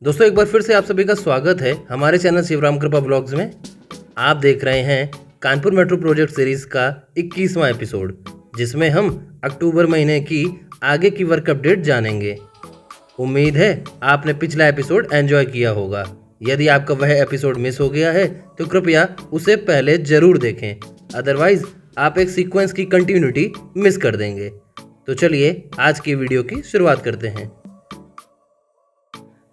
दोस्तों एक बार फिर से आप सभी का स्वागत है हमारे चैनल शिवराम कृपा ब्लॉग्स में। आप देख रहे हैं कानपुर मेट्रो प्रोजेक्ट सीरीज का 21वां एपिसोड, जिसमें हम अक्टूबर महीने की आगे की वर्क अपडेट जानेंगे। उम्मीद है आपने पिछला एपिसोड एंजॉय किया होगा। यदि आपका वह एपिसोड मिस हो गया है तो कृपया उसे पहले जरूर देखें, अदरवाइज आप एक सीक्वेंस की कंटिन्यूटी मिस कर देंगे। तो चलिए आज की वीडियो की शुरुआत करते हैं।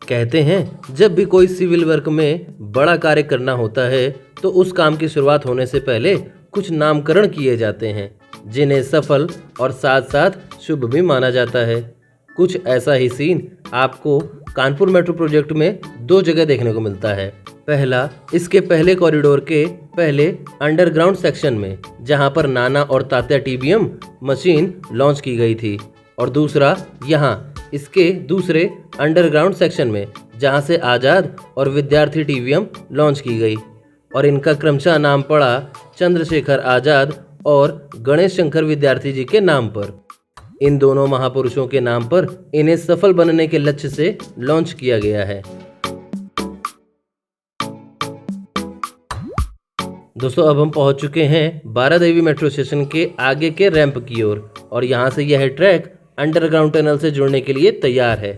कहते हैं जब भी कोई सिविल वर्क में बड़ा कार्य करना होता है तो उस काम की शुरुआत होने से पहले कुछ नामकरण किए जाते हैं, जिन्हें सफल और साथ साथ शुभ भी माना जाता है। कुछ ऐसा ही सीन आपको कानपुर मेट्रो प्रोजेक्ट में दो जगह देखने को मिलता है। पहला, इसके पहले कॉरिडोर के पहले अंडरग्राउंड सेक्शन में, जहां पर नाना और तात्या टीबीएम मशीन लॉन्च की गई थी, और दूसरा यहाँ इसके दूसरे अंडरग्राउंड सेक्शन में, जहां से आज़ाद और विद्यार्थी टीबीएम लॉन्च की गई, और इनका क्रमशः नाम पड़ा चंद्रशेखर आज़ाद और गणेश शंकर विद्यार्थी जी के नाम पर। इन दोनों महापुरुषों के नाम पर इन्हें सफल बनने के लक्ष्य से लॉन्च किया गया है। दोस्तों अब हम पहुंच चुके हैं बारादेवी मेट्रो स्टेशन के आगे के रैंप की ओर, और यहाँ से यह ट्रैक अंडरग्राउंड टनल से जुड़ने के लिए तैयार है।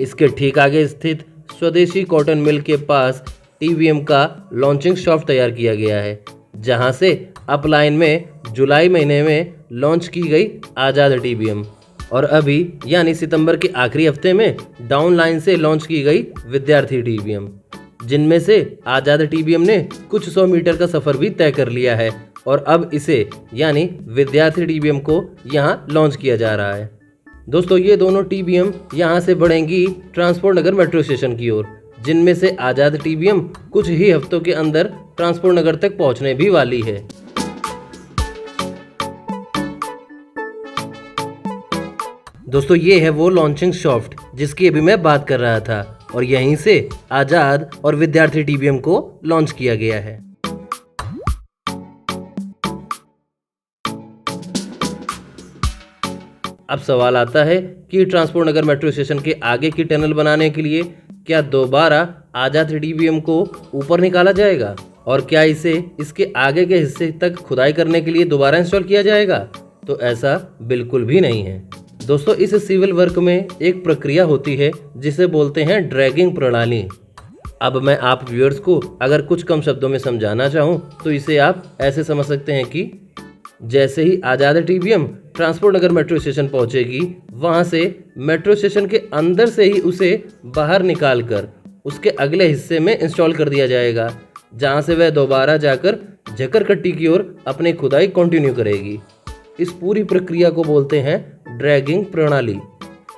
इसके ठीक आगे स्थित स्वदेशी कॉटन मिल के पास टीबीएम का लॉन्चिंग शाफ्ट तैयार किया गया है, जहां से अप लाइन में जुलाई महीने में लॉन्च की गई आज़ाद टीबीएम, और अभी यानी सितंबर के आखिरी हफ्ते में डाउन लाइन से लॉन्च की गई विद्यार्थी टीबीएम, जिनमें से आज़ाद टीबीएम ने कुछ 100 मीटर का सफ़र भी तय कर लिया है, और अब इसे यानी विद्यार्थी टीबीएम को यहाँ लॉन्च किया जा रहा है। दोस्तों ये दोनों टीबीएम यहाँ से बढ़ेंगी ट्रांसपोर्ट नगर मेट्रो स्टेशन की ओर, जिनमें से आज़ाद टीबीएम कुछ ही हफ्तों के अंदर ट्रांसपोर्ट नगर तक पहुँचने भी वाली है। दोस्तों ये है वो लॉन्चिंग शाफ्ट जिसकी अभी मैं बात कर रहा था, और यहीं से आज़ाद और विद्यार्थी टीबीएम को लॉन्च किया गया है। अब सवाल आता है कि ट्रांसपोर्ट नगर मेट्रो स्टेशन के आगे की टनल बनाने के लिए क्या दोबारा आज़ाद टीबीएम को ऊपर निकाला जाएगा, और क्या इसे इसके आगे के हिस्से तक खुदाई करने के लिए दोबारा इंस्टॉल किया जाएगा? तो ऐसा बिल्कुल भी नहीं है। दोस्तों इस सिविल वर्क में एक प्रक्रिया होती है जिसे बोलते हैं ड्रैगिंग प्रणाली। अब मैं आप व्यूअर्स को अगर कुछ कम शब्दों में समझाना चाहूँ तो इसे आप ऐसे समझ सकते हैं कि जैसे ही आज़ाद टीबीएम ट्रांसपोर्ट नगर मेट्रो स्टेशन पहुंचेगी, वहां से मेट्रो स्टेशन के अंदर से ही उसे बाहर निकालकर उसके अगले हिस्से में इंस्टॉल कर दिया जाएगा, जहां से वह दोबारा जाकर झकरकट्टी की ओर अपनी खुदाई कंटिन्यू करेगी। इस पूरी प्रक्रिया को बोलते हैं ड्रैगिंग प्रणाली।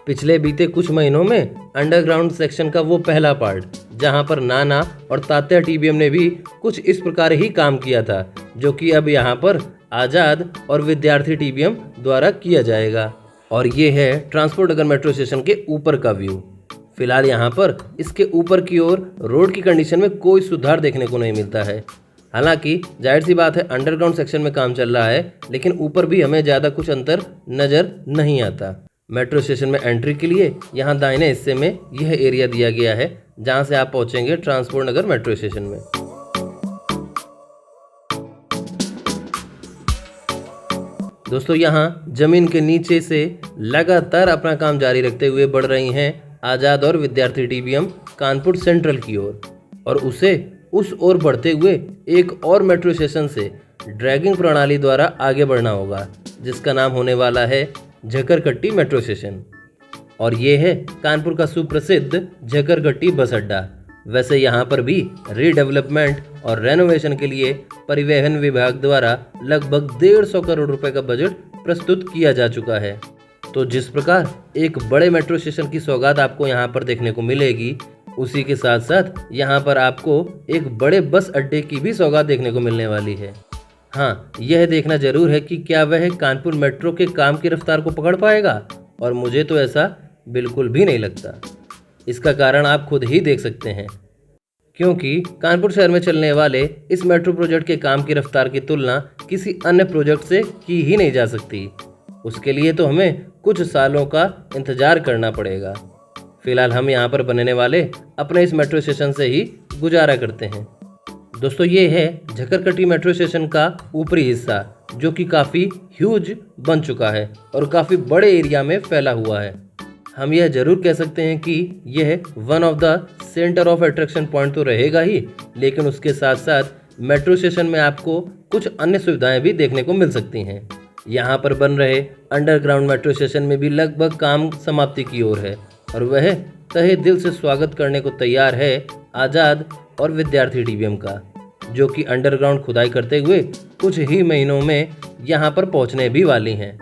पिछले बीते कुछ महीनों में अंडरग्राउंड सेक्शन का वो पहला पार्ट, जहां पर नाना और तात्या टीबीएम ने भी कुछ इस प्रकार ही काम किया था, जो कि अब यहाँ पर आज़ाद और विद्यार्थी टीबीएम द्वारा किया जाएगा। और ये है ट्रांसपोर्ट नगर मेट्रो स्टेशन के ऊपर का व्यू। फिलहाल यहाँ पर इसके ऊपर की ओर रोड की कंडीशन में कोई सुधार देखने को नहीं मिलता है। हालांकि जाहिर सी बात है अंडरग्राउंड सेक्शन में काम चल रहा है, लेकिन ऊपर भी हमें ज़्यादा कुछ अंतर नज़र नहीं आता। मेट्रो स्टेशन में एंट्री के लिए यहाँ दाहिने हिस्से में यह एरिया दिया गया है, जहाँ से आप पहुँचेंगे ट्रांसपोर्ट नगर मेट्रो स्टेशन में। दोस्तों यहाँ जमीन के नीचे से लगातार अपना काम जारी रखते हुए बढ़ रही हैं आज़ाद और विद्यार्थी टीबीएम कानपुर सेंट्रल की ओर, और उसे उस ओर बढ़ते हुए एक और मेट्रो स्टेशन से ड्रैगिंग प्रणाली द्वारा आगे बढ़ना होगा, जिसका नाम होने वाला है झकरकट्टी मेट्रो स्टेशन। और ये है कानपुर का सुप्रसिद्ध झकरकट्टी बस अड्डा। वैसे यहाँ पर भी रीडेवलपमेंट और रेनोवेशन के लिए परिवहन विभाग द्वारा लगभग 150 करोड़ रुपए का बजट प्रस्तुत किया जा चुका है। तो जिस प्रकार एक बड़े मेट्रो स्टेशन की सौगात आपको यहाँ पर देखने को मिलेगी, उसी के साथ साथ यहाँ पर आपको एक बड़े बस अड्डे की भी सौगात देखने को मिलने वाली है। हाँ, यह देखना जरूर है कि क्या वह कानपुर मेट्रो के काम की रफ्तार को पकड़ पाएगा, और मुझे तो ऐसा बिल्कुल भी नहीं लगता। इसका कारण आप खुद ही देख सकते हैं, क्योंकि कानपुर शहर में चलने वाले इस मेट्रो प्रोजेक्ट के काम की रफ्तार की तुलना किसी अन्य प्रोजेक्ट से की ही नहीं जा सकती। उसके लिए तो हमें कुछ सालों का इंतजार करना पड़ेगा। फिलहाल हम यहाँ पर बनने वाले अपने इस मेट्रो स्टेशन से ही गुजारा करते हैं। दोस्तों ये है झकरकटी मेट्रो स्टेशन का ऊपरी हिस्सा, जो कि काफ़ी ह्यूज बन चुका है और काफ़ी बड़े एरिया में फैला हुआ है। हम यह जरूर कह सकते हैं कि यह one of the centre of attraction point तो रहेगा ही, लेकिन उसके साथ साथ मेट्रो स्टेशन में आपको कुछ अन्य सुविधाएं भी देखने को मिल सकती हैं। यहाँ पर बन रहे अंडरग्राउंड मेट्रो स्टेशन में भी लगभग काम समाप्ति की ओर है और वह तहे दिल से स्वागत करने को तैयार है आज़ाद और विद्यार्थी डीबीएम का, जो कि अंडरग्राउंड खुदाई करते हुए कुछ ही महीनों में यहाँ पर पहुँचने भी वाली हैं।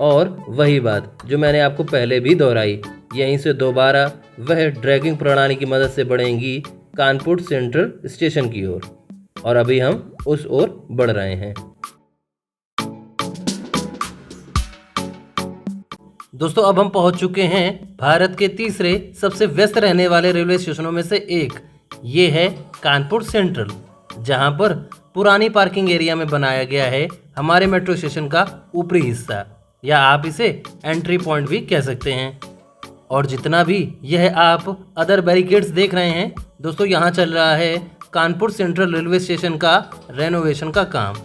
और वही बात जो मैंने आपको पहले भी दोहराई, यहीं से दोबारा वह ड्रैगिंग प्रणाली की मदद से बढ़ेंगी कानपुर सेंट्रल स्टेशन की ओर, और अभी हम उस ओर बढ़ रहे हैं। दोस्तों अब हम पहुंच चुके हैं भारत के तीसरे सबसे व्यस्त रहने वाले रेलवे स्टेशनों में से एक, ये है कानपुर सेंट्रल, जहां पर पुरानी पार्किंग एरिया में बनाया गया है हमारे मेट्रो स्टेशन का ऊपरी हिस्सा, या आप इसे एंट्री पॉइंट भी कह सकते हैं। और जितना भी यह आप अदर बैरिकेड्स देख रहे हैं दोस्तों, यहाँ चल रहा है कानपुर सेंट्रल रेलवे स्टेशन का रेनोवेशन का काम।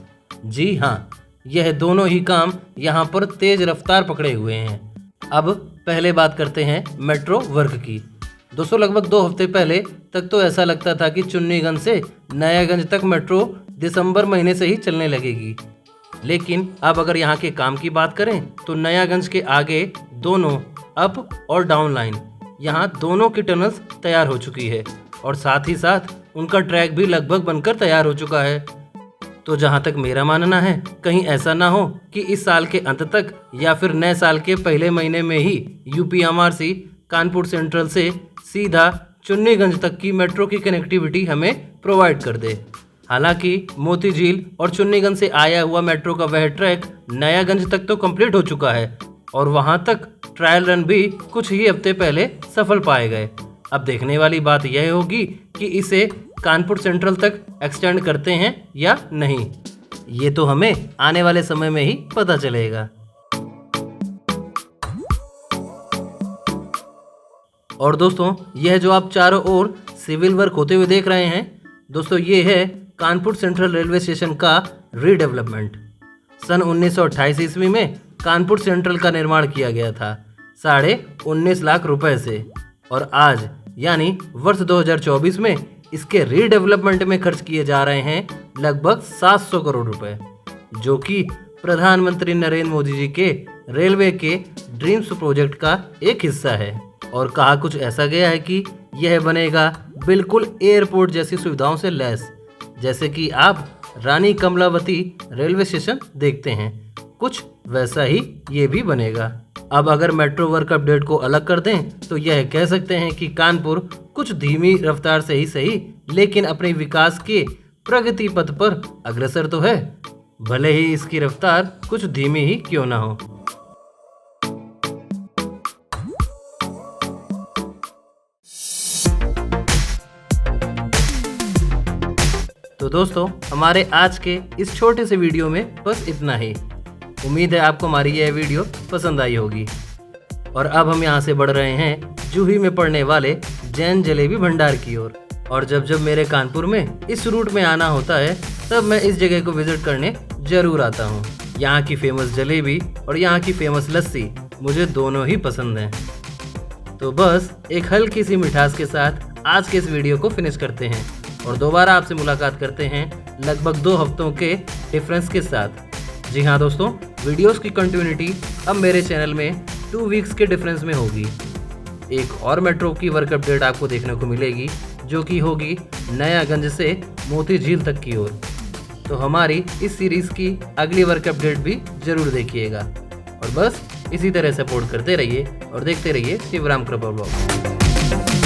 जी हाँ, यह दोनों ही काम यहाँ पर तेज रफ्तार पकड़े हुए हैं। अब पहले बात करते हैं मेट्रो वर्क की। दोस्तों लगभग 2 हफ्ते पहले तक तो ऐसा लगता था कि चुन्नीगंज से नयागंज तक मेट्रो दिसंबर महीने से ही चलने लगेगी, लेकिन अब अगर यहाँ के काम की बात करें तो नयागंज के आगे दोनों अप और डाउन लाइन, यहाँ दोनों की टनल्स तैयार हो चुकी है और साथ ही साथ उनका ट्रैक भी लगभग बनकर तैयार हो चुका है। तो जहाँ तक मेरा मानना है, कहीं ऐसा ना हो कि इस साल के अंत तक या फिर नए साल के पहले महीने में ही यूपीएमआरसी कानपुर सेंट्रल से सीधा चुन्नीगंज तक की मेट्रो की कनेक्टिविटी हमें प्रोवाइड कर दे। हालांकि मोती झील और चुन्नीगंज से आया हुआ मेट्रो का वह ट्रैक नयागंज तक तो कंप्लीट हो चुका है और वहां तक ट्रायल रन भी कुछ ही हफ्ते पहले सफल पाए गए। अब देखने वाली बात यह होगी कि इसे कानपुर सेंट्रल तक एक्सटेंड करते हैं या नहीं, ये तो हमें आने वाले समय में ही पता चलेगा। और दोस्तों यह जो आप चारों ओर सिविल वर्क होते हुए देख रहे हैं दोस्तों, ये है कानपुर सेंट्रल रेलवे स्टेशन का रीडेवलपमेंट। सन 1928 ईस्वी में कानपुर सेंट्रल का निर्माण किया गया था 19.5 लाख रुपए से, और आज यानी वर्ष 2024 में इसके रीडेवलपमेंट में खर्च किए जा रहे हैं लगभग 700 करोड़ रुपए, जो कि प्रधानमंत्री नरेंद्र मोदी जी के रेलवे के ड्रीम्स प्रोजेक्ट का एक हिस्सा है। और कहा कुछ ऐसा गया है कि यह बनेगा बिल्कुल एयरपोर्ट जैसी सुविधाओं से लैस, जैसे कि आप रानी कमलावती रेलवे स्टेशन देखते हैं, कुछ वैसा ही ये भी बनेगा। अब अगर मेट्रो वर्क अपडेट को अलग कर दें तो यह कह सकते हैं कि कानपुर कुछ धीमी रफ्तार से ही सही, लेकिन अपने विकास के प्रगति पथ पर अग्रसर तो है, भले ही इसकी रफ्तार कुछ धीमी ही क्यों ना हो। तो दोस्तों हमारे आज के इस छोटे से वीडियो में बस इतना ही। उम्मीद है आपको हमारी यह वीडियो पसंद आई होगी। और अब हम यहाँ से बढ़ रहे हैं जूही में पड़ने वाले जैन जलेबी भंडार की ओर। और जब जब मेरे कानपुर में इस रूट में आना होता है तब मैं इस जगह को विजिट करने जरूर आता हूँ। यहाँ की फेमस जलेबी और यहाँ की फेमस लस्सी मुझे दोनों ही पसंद हैं। तो बस एक हल्की सी मिठास के साथ आज के इस वीडियो को फिनिश करते हैं और दोबारा आपसे मुलाकात करते हैं लगभग 2 हफ्तों के डिफरेंस के साथ। जी हाँ दोस्तों, वीडियोस की कंटिन्यूटी अब मेरे चैनल में 2 वीक्स के डिफरेंस में होगी। एक और मेट्रो की वर्क अपडेट आपको देखने को मिलेगी, जो कि होगी नयागंज से मोती झील तक की ओर। तो हमारी इस सीरीज़ की अगली वर्क अपडेट भी ज़रूर देखिएगा। और बस इसी तरह सपोर्ट करते रहिए और देखते रहिए शिवराम कृपा ब्लॉग।